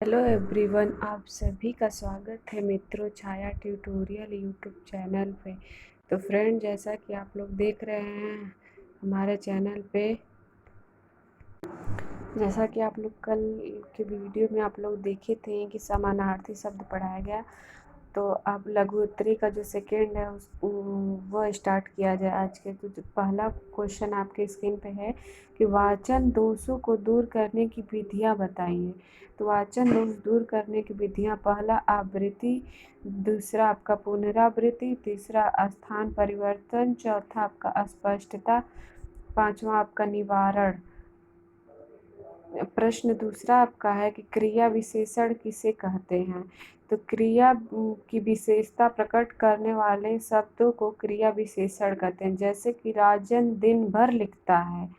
Hello everyone, आप सभी का स्वागत है मित्रों छाया ट्यूटोरियल यूट्यूब चैनल पे। तो फ्रेंड, जैसा कि आप लोग देख रहे हैं हमारे चैनल पे, जैसा कि आप लोग कल के वीडियो में आप लोग देखे थे कि समानार्थी शब्द पढ़ाया गया, तो अब लघु उत्तरी का जो सेकेंड है वो स्टार्ट किया जाए आज के। तो जो पहला क्वेश्चन आपके स्क्रीन पे है कि वाचन दोषों को दूर करने की विधियाँ बताइए। तो वाचन दोष दूर करने की विधियाँ, पहला आवृत्ति, दूसरा आपका पुनरावृत्ति, तीसरा स्थान परिवर्तन, चौथा आपका अस्पष्टता, पांचवा आपका निवारण। प्रश्न दूसरा आपका है कि क्रिया विशेषण किसे कहते हैं। तो क्रिया की विशेषता प्रकट करने वाले शब्दों को क्रिया विशेषण कहते हैं। जैसे कि राजन दिन भर लिखता है,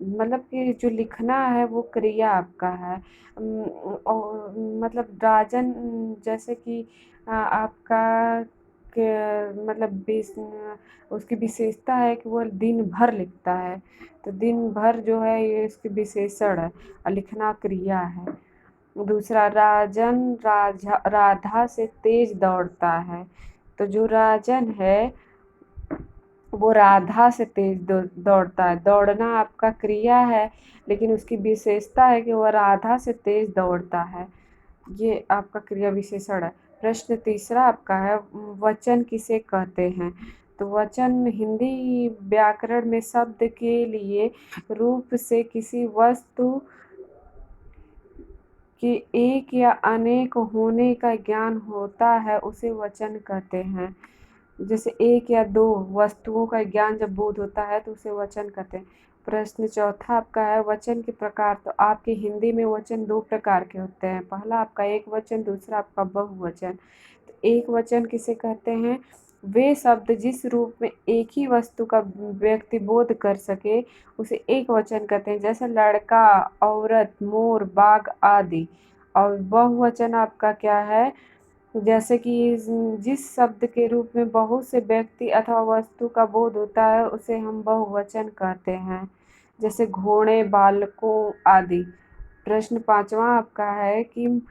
मतलब कि जो लिखना है वो क्रिया आपका है। और मतलब राजन, जैसे कि आपका मतलब उसकी विशेषता है कि वो दिन भर लिखता है, तो दिन भर जो है ये इसकी विशेषण है और लिखना क्रिया है। दूसरा, राजन राधा से तेज दौड़ता है। तो जो राजन है वो राधा से तेज दौड़ता है। दौड़ना आपका क्रिया है, लेकिन उसकी विशेषता है कि वह राधा से तेज दौड़ता है। ये आपका क्रिया विशेषण है। प्रश्न तीसरा आपका है, वचन किसे कहते हैं। तो वचन हिंदी व्याकरण में शब्द के लिए रूप से किसी वस्तु के एक या अनेक होने का ज्ञान होता है, उसे वचन कहते हैं। जैसे एक या दो वस्तुओं का ज्ञान जब बोध होता है तो उसे वचन कहते हैं। प्रश्न चौथा आपका है, वचन के प्रकार। तो आपके हिंदी में वचन दो प्रकार के होते हैं, पहला आपका एक वचन, दूसरा आपका बहुवचन। तो एक वचन किसे कहते हैं, वे शब्द जिस रूप में एक ही वस्तु का व्यक्ति बोध कर सके उसे एक वचन कहते हैं। जैसे लड़का, औरत, मोर, बाघ आदि। और बहुवचन आपका क्या है, जैसे कि जिस शब्द के रूप में बहुत से व्यक्ति अथवा वस्तु का बोध होता है उसे हम बहुवचन कहते हैं। जैसे घोड़े, बालकों आदि। प्रश्न पांचवा आपका है कि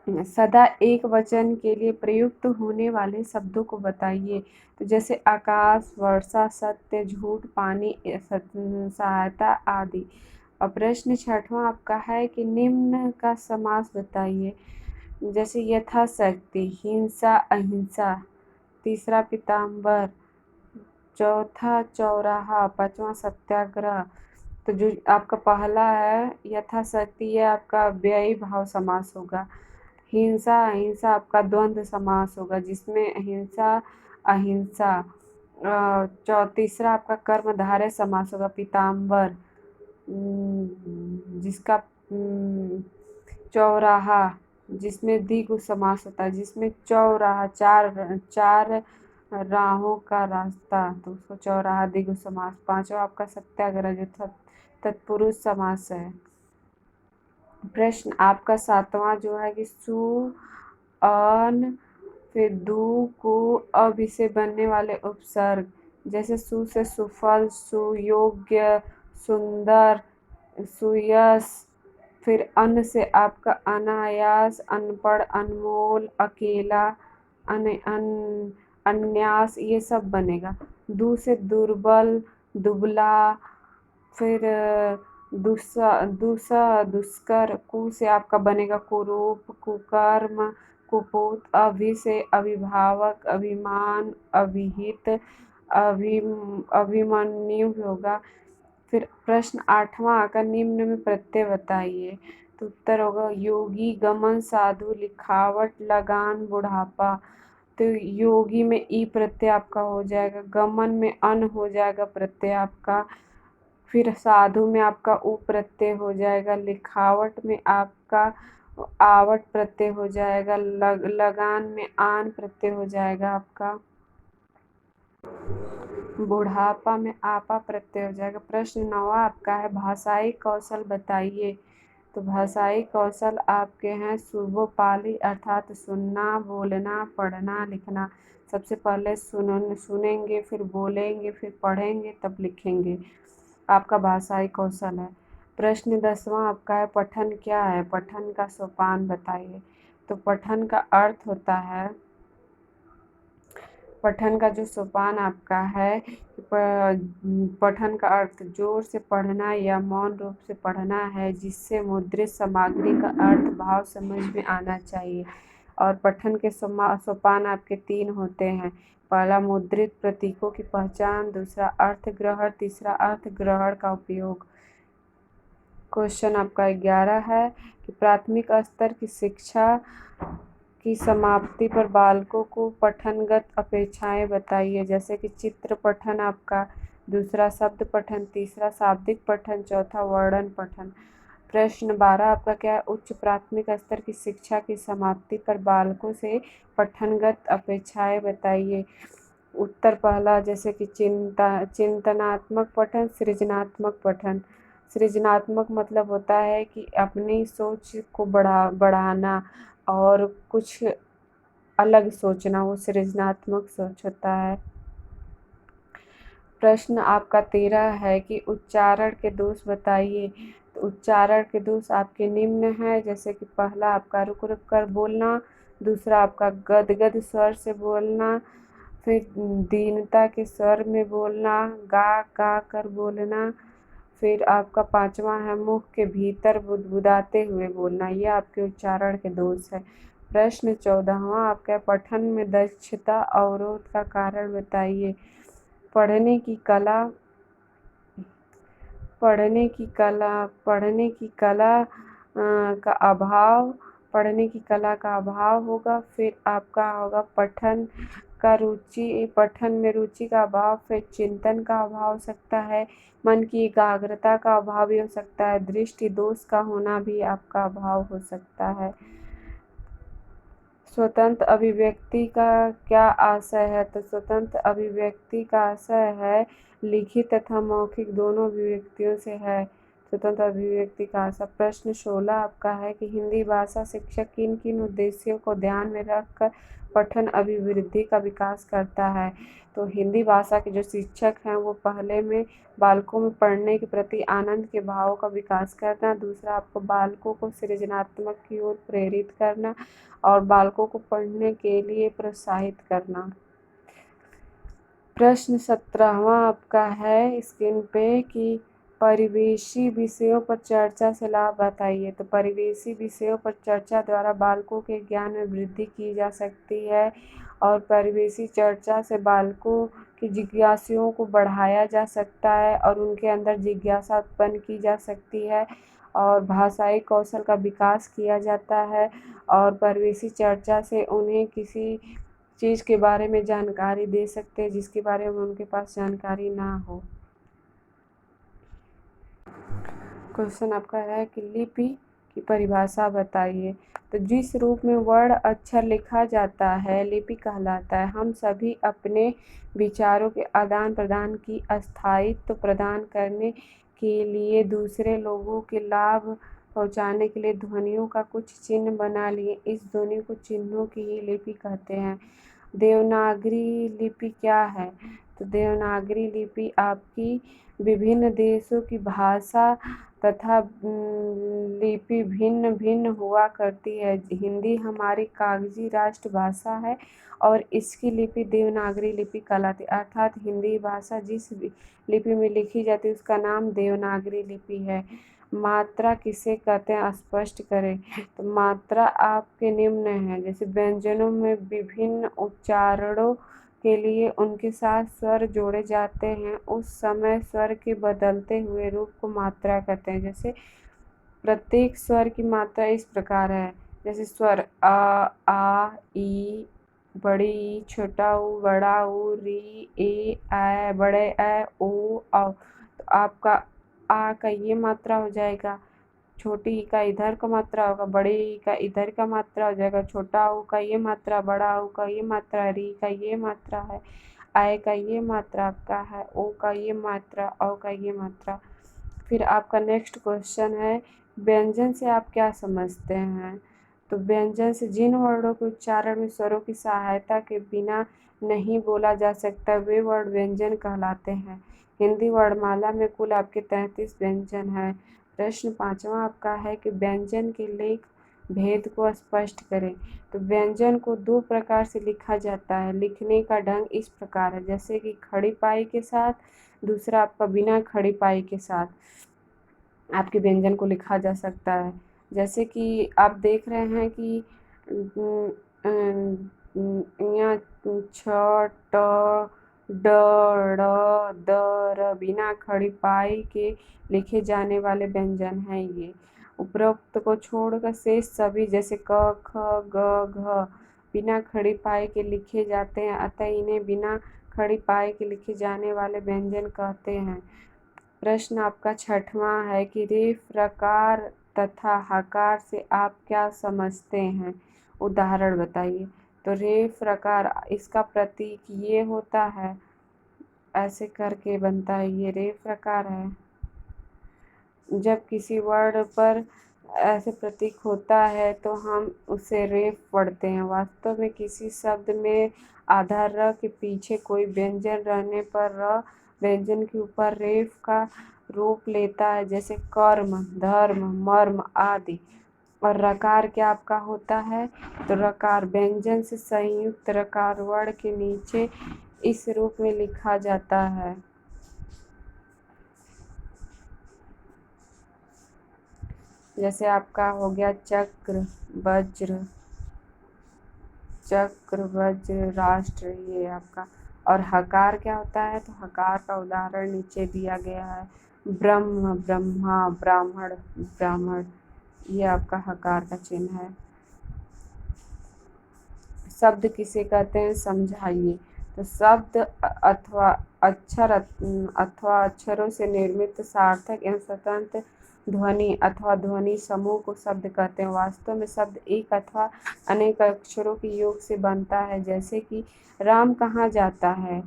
सदा एक वचन के लिए प्रयुक्त होने वाले शब्दों को बताइए। तो जैसे आकाश, वर्षा, सत्य, झूठ, पानी, सहायता आदि। और प्रश्न छठवां आपका है कि निम्न का समास बताइए। जैसे यथाशक्ति, हिंसा, अहिंसा, तीसरा पीताम्बर, चौथा चौराहा, पांचवा सत्याग्रह। तो जो आपका पहला है यथाशक्ति, ये आपका व्ययी भाव समास होगा। हिंसा, अहिंसा आपका द्वंद्व समास होगा जिसमें हिंसा, अहिंसा। तीसरा आपका कर्मधारय समास होगा, पीताम्बर, जिसका चौराहा, जिसमें द्विगु समास होता है, जिसमें चौराहा चार राहों का रास्ता, तो उसको चौराहा द्विगु समास। पांचवा आपका सत्याग्रह जो तत्पुरुष समास है। प्रश्न आपका सातवां जो है कि सु, अन, फिर दू, को, अब से बनने वाले उपसर्ग। जैसे सु से सुफल, सुयोग्य, सुंदर, सुयश। फिर अन से आपका अनायास, अनपढ़, अनमोल, अकेला, अन्यास, ये सब बनेगा। दू से दुर्बल, दुबला। फिर दुष्कर। कु से आपका बनेगा कुरूप, कुकर्म, कुपूत। अभि से अभिभावक, अभिमान, अभिहित, अभिमन्यु होगा। फिर प्रश्न आठवां आकर निम्न में प्रत्यय बताइए। तो उत्तर होगा योगी, गमन, साधु, लिखावट, लगान, बुढ़ापा। तो योगी में ई प्रत्यय आपका हो जाएगा, गमन में अन हो जाएगा प्रत्यय आपका, फिर साधु में आपका उ प्रत्यय हो जाएगा, लिखावट में आपका आवट प्रत्यय हो जाएगा, लगान में आन प्रत्यय हो जाएगा आपका, बुढ़ापा में आपा प्रत्यय हो जाएगा। प्रश्न 9 आपका है, भाषाई कौशल बताइए। तो भाषाई कौशल आपके हैं सुबोपाली, अर्थात सुनना, बोलना, पढ़ना, लिखना। सबसे पहले सुनेंगे, फिर बोलेंगे, फिर पढ़ेंगे, तब लिखेंगे, आपका भाषाई कौशल है। प्रश्न 10वां आपका है, पठन क्या है? पठन का सोपान बताइए। तो पठन का अर्थ होता है, पठन का जो सोपान आपका है, पठन का अर्थ जोर से पढ़ना या मौन रूप से पढ़ना है, जिससे मुद्रित सामग्री का अर्थ भाव समझ में आना चाहिए। और पठन के सोपान आपके 3 होते हैं। पहला मुद्रित प्रतीकों की पहचान, दूसरा अर्थ ग्रहण, तीसरा अर्थ ग्रहण का उपयोग। क्वेश्चन आपका 11 है कि प्राथमिक स्तर की शिक्षा की समाप्ति पर बालकों को पठनगत अपेक्षाएं बताइए, जैसे कि चित्र पठन आपका, दूसरा शब्द पठन, तीसरा शाब्दिक पठन, चौथा वर्णन पठन। प्रश्न 12 आपका क्या है? उच्च प्राथमिक स्तर की शिक्षा की समाप्ति पर बालकों से पठनगत अपेक्षाएं बताइए। उत्तर पहला, जैसे कि चिंतनात्मक पठन, सृजनात्मक पठन। सृजनात्मक मतलब होता है कि अपनी सोच को बढ़ाना और कुछ अलग सोचना, वो सृजनात्मक सोच होता है। प्रश्न आपका 13 है कि उच्चारण के दोष बताइए। तो उच्चारण के दोष आपके निम्न हैं, जैसे कि पहला आपका रुक रुक कर बोलना, दूसरा आपका गदगद स्वर से बोलना, फिर दीनता के स्वर में बोलना, गा गा कर बोलना, फिर आपका 5वां है मुख के भीतर बुदबुदाते हुए बोलना। ये आपके उच्चारण के दोष है। प्रश्न 14वां आपका पठन में दक्षता अवरोध का कारण बताइए। पढ़ने की कला का अभाव होगा। फिर आपका होगा पठन में रुचि का अभाव, फिर चिंतन का अभाव हो सकता है, मन की एकाग्रता का अभाव भी हो सकता है, दृष्टि दोष का होना भी आपका अभाव हो सकता है। स्वतंत्र अभिव्यक्ति का क्या आशय है? तो स्वतंत्र अभिव्यक्ति का आशय है लिखित तथा मौखिक दोनों अभिव्यक्तियों से है स्वतंत्र अभिव्यक्ति का आशय। प्रश्न 16 आपका है कि हिंदी भाषा शिक्षक किन किन उद्देश्यों को ध्यान में रखकर पठन अभिवृद्धि का विकास करता है? तो हिंदी भाषा के जो शिक्षक हैं वो पहले में बालकों में पढ़ने के प्रति आनंद के भाव का विकास करना, दूसरा आपको बालकों को सृजनात्मक की ओर प्रेरित करना और बालकों को पढ़ने के लिए प्रोत्साहित करना। प्रश्न 17वां आपका है स्क्रीन पे कि परिवेशी विषयों पर चर्चा से लाभ बताइए। तो परिवेशी विषयों पर चर्चा द्वारा बालकों के ज्ञान में वृद्धि की जा सकती है और परिवेशी चर्चा से बालकों की जिज्ञासाओं को बढ़ाया जा सकता है और उनके अंदर जिज्ञासा उत्पन्न की जा सकती है और भाषाई कौशल का विकास किया जाता है और परिवेशी चर्चा से उन्हें किसी चीज़ के बारे में जानकारी दे सकते हैं जिसके बारे में उनके पास जानकारी ना हो। क्वेश्चन आपका है कि लिपि की परिभाषा बताइए। तो जिस रूप में वर्ण अक्षर लिखा जाता है लिपि कहलाता है। हम सभी अपने विचारों के आदान प्रदान की स्थायित्व प्रदान करने के लिए दूसरे लोगों के लाभ पहुंचाने के लिए ध्वनियों का कुछ चिन्ह बना लिए। इस ध्वनि को चिन्हों की ही लिपि कहते हैं। देवनागरी लिपि क्या है? तो देवनागरी लिपि आपकी विभिन्न देशों की भाषा तथा लिपि भिन्न भिन्न हुआ करती है। हिंदी हमारी कागजी राष्ट्रभाषा है और इसकी लिपि देवनागरी लिपि कहलाती है, अर्थात हिंदी भाषा जिस लिपि में लिखी जाती है उसका नाम देवनागरी लिपि है। मात्रा किसे कहते हैं स्पष्ट करें। तो मात्रा आपके निम्न है, जैसे व्यंजनों में विभिन्न उच्चारणों के लिए उनके साथ स्वर जोड़े जाते हैं, उस समय स्वर के बदलते हुए रूप को मात्रा कहते हैं। जैसे प्रत्येक स्वर की मात्रा इस प्रकार है, जैसे स्वर आ ई, बड़ी ई, छोटा ऊ, बड़ा ऊ, री ए ऐ, बड़े ऐ, ओ औ। तो आपका आ का ये मात्रा हो जाएगा, छोटी ई का इधर का मात्रा होगा, बड़े ई का इधर का मात्रा हो जाएगा, छोटा ऊ का ये मात्रा, बड़ा ऊ का ये मात्रा, री का ये मात्रा है, आय का ये मात्रा आपका है, ओ का ये मात्रा, औ का ये मात्रा। फिर आपका नेक्स्ट क्वेश्चन है व्यंजन से आप क्या समझते हैं? तो व्यंजन से जिन वर्णों के उच्चारण में स्वरों की सहायता के बिना नहीं बोला जा सकता वे वर्ण व्यंजन कहलाते हैं। हिंदी वर्णमाला में कुल आपके 33 व्यंजन हैं। प्रश्न 5वां आपका है कि व्यंजन के लेख भेद को स्पष्ट करें। तो व्यंजन को 2 प्रकार से लिखा जाता है। लिखने का ढंग इस प्रकार है, जैसे कि खड़ी पाई के साथ, दूसरा आपका बिना खड़ी पाई के साथ आपके व्यंजन को लिखा जा सकता है। जैसे कि आप देख रहे हैं कि यहाँ छ, ट, ड, ड़, द, र बिना खड़ी पाई के लिखे जाने वाले व्यंजन हैं ये। उपरोक्त को छोड़कर शेष सभी जैसे क, ख, ग, घ बिना खड़ी पाई के लिखे जाते हैं, अतः इन्हें बिना खड़ी पाई के लिखे जाने वाले व्यंजन कहते हैं। प्रश्न आपका 6वां है कि रेफ, रकार तथा हकार से आप क्या समझते हैं? उदाहरण बताइए। तो रेफ, रकार इसका प्रतीक ये होता है, ऐसे करके बनता है, ये रेफ रकार है। जब किसी वर्ण पर ऐसे प्रतीक होता है तो हम उसे रेफ पढ़ते हैं। वास्तव में किसी शब्द में आधार र के पीछे कोई व्यंजन रहने पर र व्यंजन के ऊपर रेफ का रूप लेता है, जैसे कर्म, धर्म, मर्म आदि। और रकार क्या आपका होता है? तो रकार व्यंजन से संयुक्त रकार वर्ण के नीचे इस रूप में लिखा जाता है। जैसे आपका हो गया चक्र, वज्र, राष्ट्र, ये आपका। और हकार क्या होता है? तो हकार का उदाहरण नीचे दिया गया है, ब्रह्म, ब्रह्मा, ब्राह्मण, ब्राह्मण, ये आपका हकार का चिन्ह है। शब्द किसे कहते हैं? समझाइए। तो शब्द अथवा अक्षर अथवा अक्षरों से निर्मित सार्थक एवं स्वतंत्र ध्वनि अथवा ध्वनि समूह को शब्द कहते हैं। वास्तव में शब्द एक अथवा अनेक अक्षरों के योग से बनता है, जैसे कि राम कहाँ जाता है,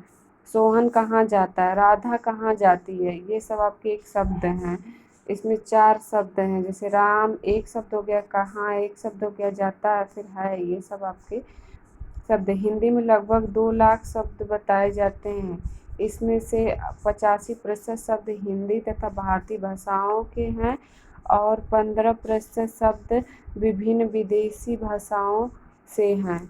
सोहन कहाँ जाता है, राधा कहाँ जाती है, ये सब आपके एक शब्द हैं। इसमें 4 शब्द हैं, जैसे राम एक शब्द हो गया, कहाँ एक शब्द हो गया, जाता है, फिर है, ये सब आपके शब्द। हिंदी में लगभग 2 लाख शब्द बताए जाते हैं। इसमें से 85% शब्द हिंदी तथा भारतीय भाषाओं के हैं और 15% शब्द विभिन्न विदेशी भाषाओं से हैं।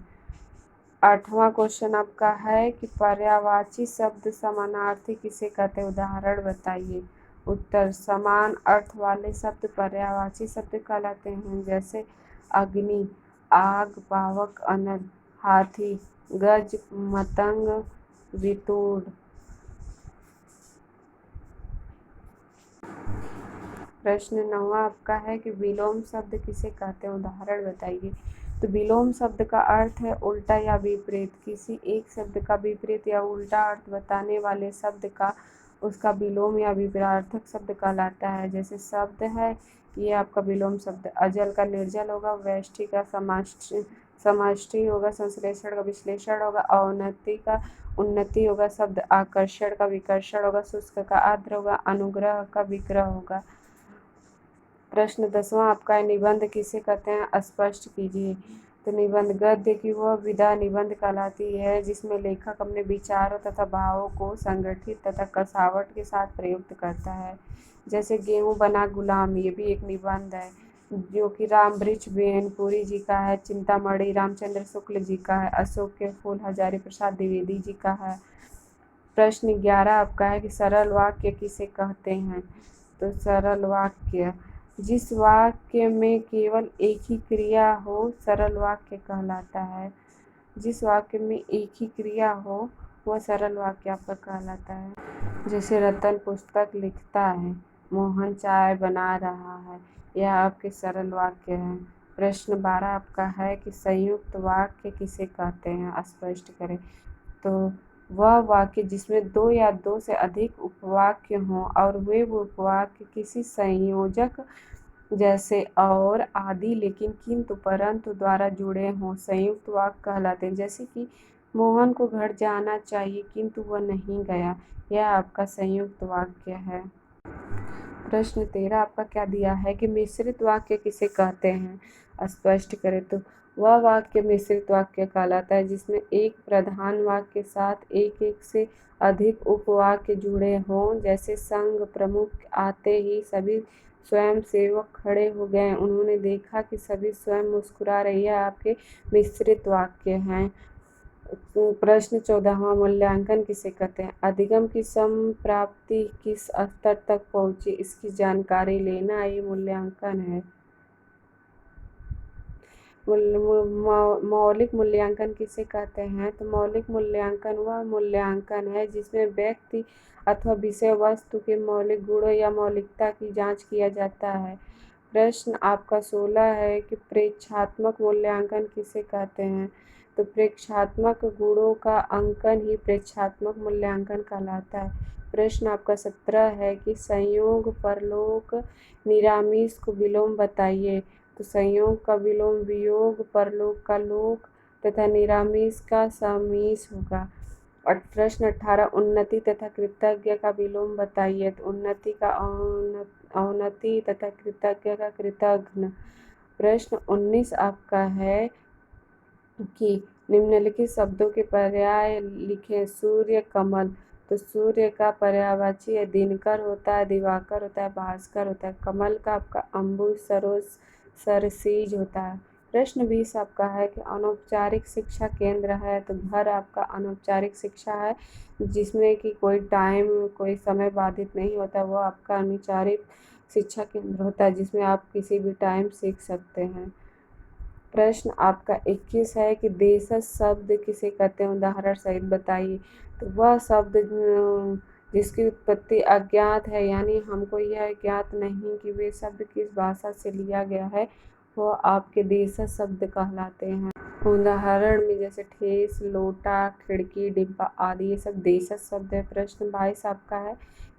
8वां क्वेश्चन आपका है कि पर्यायवाची शब्द समानार्थी किसे कहते हैं? उदाहरण बताइए। उत्तर, समान अर्थ वाले शब्द पर्यायवाची शब्द कहलाते हैं, जैसे अग्नि, आग, पावक, अनल, हाथी, गज, मतंग, वितुर। प्रश्न 9वां आपका है कि विलोम शब्द किसे कहते हैं? उदाहरण बताइए। तो विलोम शब्द का अर्थ है उल्टा या विपरीत। किसी एक शब्द का विपरीत या उल्टा अर्थ बताने वाले शब्द का उसका विलोम या विपरीतार्थक शब्द कहलाता है। जैसे शब्द है, ये आपका विलोम शब्द। अजल का निर्जल होगा, वैष्ठि का समष्टि होगा, संश्लेषण का विश्लेषण होगा, अवनति का उन्नति होगा, शब्द आकर्षण का विकर्षण होगा, शुष्क का आर्द्र होगा, अनुग्रह का विग्रह होगा। प्रश्न 10वां आपका है, निबंध किसे कहते हैं? स्पष्ट कीजिए। तो निबंध गद्य की वह विधा निबंध कहलाती है जिसमें लेखक अपने विचारों तथा भावों को संगठित तथा कसावट के साथ प्रयुक्त करता है। जैसे गेहूं बना गुलाम, ये भी एक निबंध है, जो कि रामवृक्ष बेनपुरी जी का है, चिंतामणि रामचंद्र शुक्ल जी का है, अशोक के फूल हजारी प्रसाद द्विवेदी जी का है। प्रश्न 11 आपका है कि सरल वाक्य किसे कहते हैं? तो सरल वाक्य, जिस वाक्य में केवल एक ही क्रिया हो सरल वाक्य कहलाता है। जिस वाक्य में एक ही क्रिया हो वह सरल वाक्य आपका कहलाता है। जैसे रतन पुस्तक लिखता है, मोहन चाय बना रहा है, यह आपके सरल वाक्य हैं। प्रश्न 12 आपका है कि संयुक्त वाक्य किसे कहते हैं? स्पष्ट करें। तो वह वाक्य जिसमें 2 या 2 से अधिक उपवाक्य हों और वे उपवाक्य किसी संयोजक जैसे और, आदि, लेकिन, किंतु, परंतु द्वारा जुड़े हों, संयुक्त वाक्य कहलाते हैं। जैसे कि मोहन को घर जाना चाहिए किंतु वह नहीं गया, यह आपका संयुक्त वाक्य है। प्रश्न 13 आपका क्या दिया है कि मिश्रित वाक्य किसे कहते हैं? स्पष्ट करें। तो वह वाक्य मिश्रित वाक्य कहलाता है जिसमें एक प्रधान वाक्य के साथ एक एक से अधिक उपवाक्य जुड़े हों, जैसे संग प्रमुख आते ही सभी स्वयं सेवक खड़े हो गए। उन्होंने देखा कि सभी स्वयं मुस्कुरा रही है। आपके मिश्रित वाक्य हैं। प्रश्न 14वां, मूल्यांकन किसे कहते हैं? अधिगम की संप्राप्ति किस स्तर तक पहुंची, इसकी जानकारी लेना ये मूल्यांकन है। मौलिक मूल्यांकन किसे कहते हैं? तो मौलिक मूल्यांकन वह मूल्यांकन है जिसमें व्यक्ति अथवा विषय वस्तु के मौलिक गुणों या मौलिकता की जांच किया जाता है। प्रश्न आपका 16 है कि प्रेक्षात्मक मूल्यांकन किसे कहते हैं? तो प्रेक्षात्मक गुणों का अंकन ही प्रेक्षात्मक मूल्यांकन कहलाता है। प्रश्न आपका 17 है कि संयोग परलोक निरामिष को विलोम बताइए। तो संयोग का विलोम वियोग, परलोक का लोक तथा निरामिष का समीश होगा। और प्रश्न 18, उन्नति तथा कृतज्ञ का विलोम बताइए। तो उन्नति का औन्नति तथा कृतज्ञ का कृतघ्न। प्रश्न 19 आपका है कि निम्नलिखित शब्दों के पर्याय लिखें। सूर्य, कमल। तो सूर्य का पर्यायवाची दिनकर होता है, दिवाकर होता है, भास्कर होता है। कमल का आपका अम्बुज, सरोज, सरसीज होता है। प्रश्न 20 आपका है कि अनौपचारिक शिक्षा केंद्र है। तो घर आपका अनौपचारिक शिक्षा है जिसमें कि कोई टाइम, कोई समय बाधित नहीं होता। वो आपका अनौपचारिक शिक्षा केंद्र होता है जिसमें आप किसी भी टाइम सीख सकते हैं। प्रश्न आपका 21 है कि देशज शब्द किसे कहते हैं? उदाहरण सहित बताइए। तो वह शब्द जिसकी उत्पत्ति अज्ञात है, यानी हमको यह ज्ञात नहीं कि वे शब्द किस भाषा से लिया गया है, वो आपके देशज शब्द कहलाते हैं। उदाहरण में जैसे ठेस, लोटा, खिड़की, डिब्बा आदि ये सब देशज शब्द है। प्रश्न 22 आपका है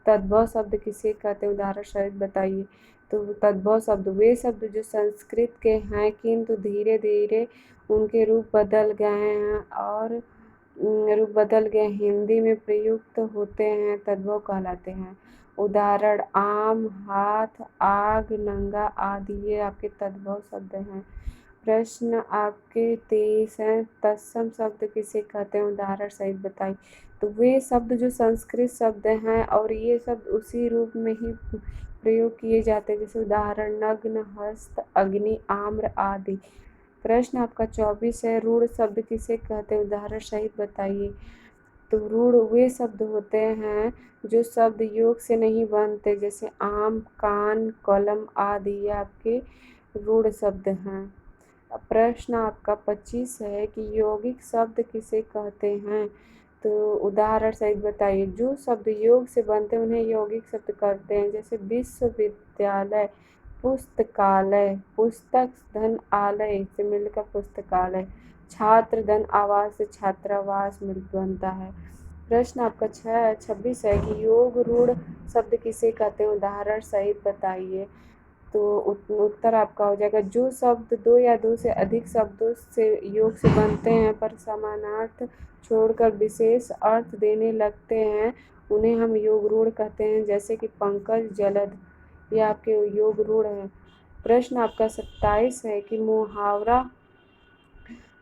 तद्भव शब्द किसे कहते हैं? उदाहरण सहित बताइए। तो तद्भव शब्द वे शब्द जो संस्कृत के हैं किंतु धीरे धीरे उनके रूप बदल गए हैं और हिंदी में प्रयुक्त होते हैं, तद्भव कहलाते हैं। उदाहरण आम, हाथ, आग, नंगा आदि ये आपके तद्भव शब्द हैं। प्रश्न आपके 23 हैं तत्सम शब्द किसे कहते हैं? उदाहरण सहित बताइए। तो वे शब्द जो संस्कृत शब्द हैं और ये शब्द उसी रूप में ही प्रयोग किए जाते हैं, जैसे उदाहरण नग्न, हस्त, अग्नि, आम्र आदि। प्रश्न आपका 24 है रूढ़ शब्द किसे कहते हैं? उदाहरण सहित बताइए। तो रूढ़ वे शब्द होते हैं जो शब्द योग से नहीं बनते, जैसे आम, कान, कलम आदि ये आपके रूढ़ शब्द हैं। प्रश्न आपका 25 है कि यौगिक शब्द किसे कहते हैं? तो उदाहरण सहित बताइए। जो शब्द योग से बनते हैं उन्हें यौगिक शब्द कहते हैं, जैसे विश्वविद्यालय, पुस्तकालय, पुस्तक धन आलय से मिलकर पुस्तकालय, छात्र धन आवास से छात्रावास मिल बनता है। प्रश्न आपका 26 है कि योग रूढ़ शब्द किसे कहते हैं? उदाहरण सहित बताइए। तो उत्तर आपका हो जाएगा जो शब्द दो या दो से अधिक शब्दों से योग से बनते हैं पर समानार्थ छोड़कर विशेष अर्थ देने लगते हैं उन्हें हम योग रूढ़ कहते हैं, जैसे कि पंकज, जलद ये आपके योग रूढ़ हैं। प्रश्न आपका 27 है कि मुहावरा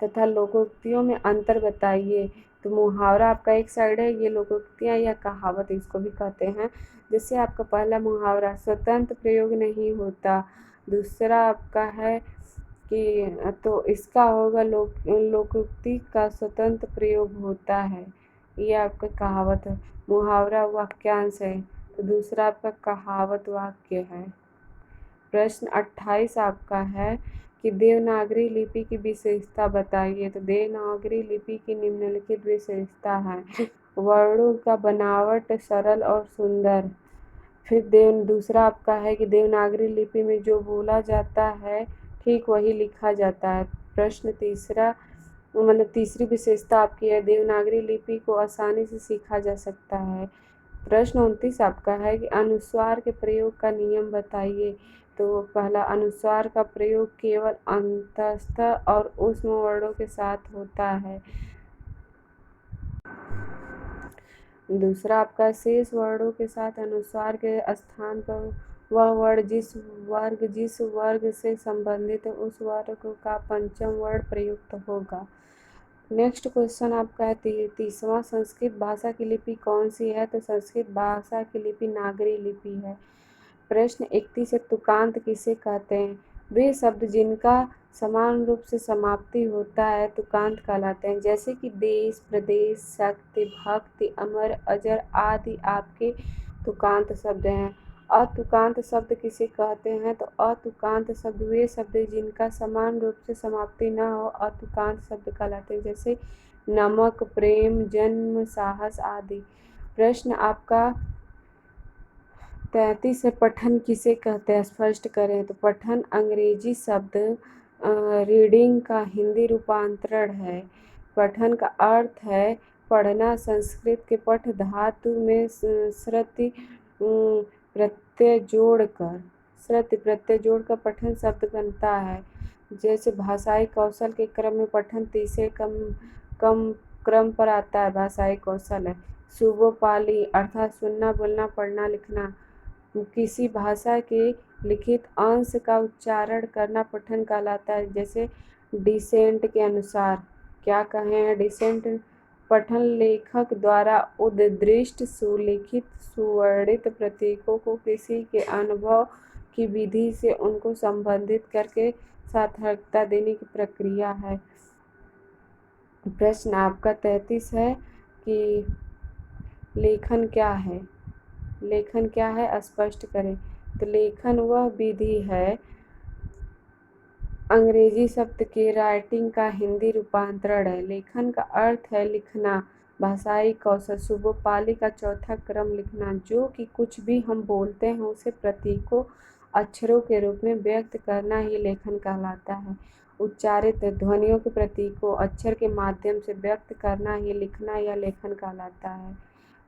तथा लोकोक्तियों में अंतर बताइए। तो मुहावरा आपका एक साइड है, ये लोकोक्तियाँ या कहावत इसको भी कहते हैं। जैसे आपका पहला मुहावरा स्वतंत्र प्रयोग नहीं होता, दूसरा आपका है कि तो इसका होगा लोकोक्ति का स्वतंत्र प्रयोग होता है, ये आपका कहावत है। मुहावरा वाक्यांश है, तो दूसरा आपका कहावत वाक्य है। प्रश्न 28 आपका है कि देवनागरी लिपि की विशेषता बताइए। तो देवनागरी लिपि की निम्नलिखित विशेषता है। वर्णों का बनावट सरल और सुंदर। फिर दूसरा आपका है कि देवनागरी लिपि में जो बोला जाता है ठीक वही लिखा जाता है। प्रश्न तीसरा तीसरी विशेषता आपकी है देवनागरी लिपि को आसानी से सीखा जा सकता है। प्रश्न 29 आपका है कि अनुस्वार के प्रयोग का नियम बताइए। तो पहला, अनुस्वार का प्रयोग केवल अंतस्थ और ऊष्म वर्णों के साथ होता है। दूसरा आपका शेष वर्णों के साथ अनुस्वार के स्थान पर वह वर्ण जिस वर्ग से संबंधित है उस वर्ग का पंचम वर्ण प्रयुक्त होगा। नेक्स्ट क्वेश्चन आपका है 30वां, संस्कृत भाषा की लिपि कौन सी है? तो संस्कृत भाषा की लिपि नागरी लिपि है। प्रश्न 31 है, तुकांत किसे कहते हैं? वे शब्द जिनका समान रूप से समाप्ति होता है तुकांत कहलाते हैं, जैसे कि देश, प्रदेश, शक्ति, भक्ति, अमर, अजर आदि आपके तुकांत शब्द हैं। अतुकांत शब्द किसे कहते हैं? तो अतुकांत शब्द वे शब्द जिनका समान रूप से समाप्ति न हो अतुकांत शब्द कहलाते हैं, जैसे नमक, प्रेम, जन्म, साहस आदि। प्रश्न आपका 33 है, पठन किसे कहते हैं? स्पष्ट करें। तो पठन अंग्रेजी शब्द रीडिंग का हिंदी रूपांतरण है। पठन का अर्थ है पढ़ना। संस्कृत के पठ धातु में श्रुति प्रत्यय जोड़कर पठन शब्द बनता है। जैसे भाषाई कौशल के क्रम में पठन तीसरे कम क्रम पर आता है, भाषाई कौशल है। सुबोपाली अर्थात सुनना, बोलना, पढ़ना, लिखना। किसी भाषा के लिखित अंश का उच्चारण करना पठन कहलाता है, जैसे डिसेंट के अनुसार। क्या कहे हैं? डिसेंट पठन लेखक द्वारा उद्दृष्ट सुलिखित सुवर्णित प्रतीकों को किसी के अनुभव की विधि से उनको संबंधित करके सार्थकता देने की प्रक्रिया है। प्रश्न आपका 33 है कि लेखन क्या है? लेखन क्या है? स्पष्ट करें। तो लेखन वह विधि है अंग्रेजी शब्द के राइटिंग का हिंदी रूपांतरण है। लेखन का अर्थ है लिखना, भाषाई कौशल। सुबोपाली का चौथा क्रम लिखना, जो कि कुछ भी हम बोलते हैं उसे प्रतीकों अक्षरों के रूप में व्यक्त करना ही लेखन कहलाता है। उच्चारित ध्वनियों के प्रतीकों अक्षर के माध्यम से व्यक्त करना ही लिखना या लेखन कहलाता है।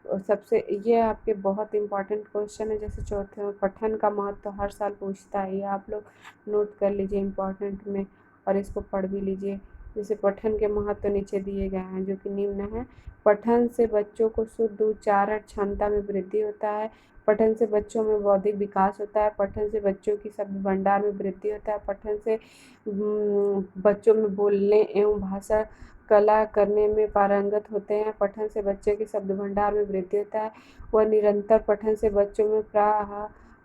और सबसे ये आपके बहुत इम्पॉर्टेंट क्वेश्चन है, जैसे चौथे पठन का महत्व हर साल पूछता है, ये आप लोग नोट कर लीजिए इम्पॉर्टेंट में और इसको पढ़ भी लीजिए। जैसे पठन के महत्व नीचे दिए गए हैं जो कि निम्न है। पठन से बच्चों को शुद्ध उच्चारण क्षमता में वृद्धि होता है। पठन से बच्चों में बौद्धिक विकास होता है। पठन से बच्चों की शब्द भंडार में वृद्धि होता है। पठन से बच्चों में बोलने एवं भाषा कला करने में पारंगत होते हैं। पठन से बच्चे के शब्द भंडार में वृद्धि होता है। वह निरंतर पठन से बच्चों में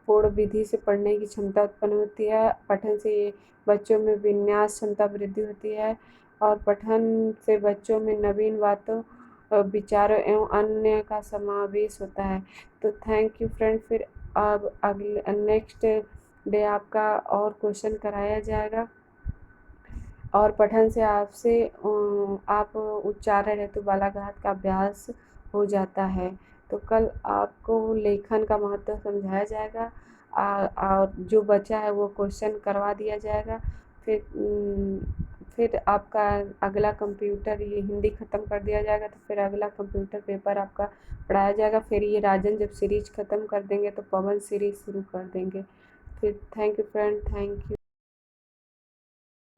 पूर्ण विधि से पढ़ने की क्षमता उत्पन्न होती है। पठन से बच्चों में विन्यास क्षमता वृद्धि होती है और पठन से बच्चों में नवीन बातों विचारों एवं अन्य का समावेश होता है। तो थैंक यू फ्रेंड। फिर अब अगले नेक्स्ट डे आपका और क्वेश्चन कराया जाएगा और पठन से आपसे आप उच्चारण हेतु बालाघात का अभ्यास हो जाता है। तो कल आपको लेखन का महत्व समझाया जाएगा और जो बचा है वो क्वेश्चन करवा दिया जाएगा। फिर आपका अगला कंप्यूटर, ये हिंदी ख़त्म कर दिया जाएगा तो फिर अगला कंप्यूटर पेपर आपका पढ़ाया जाएगा। फिर ये राजन जब सीरीज ख़त्म कर देंगे तो पवन सीरीज शुरू कर देंगे। फिर thank you friend, thank you.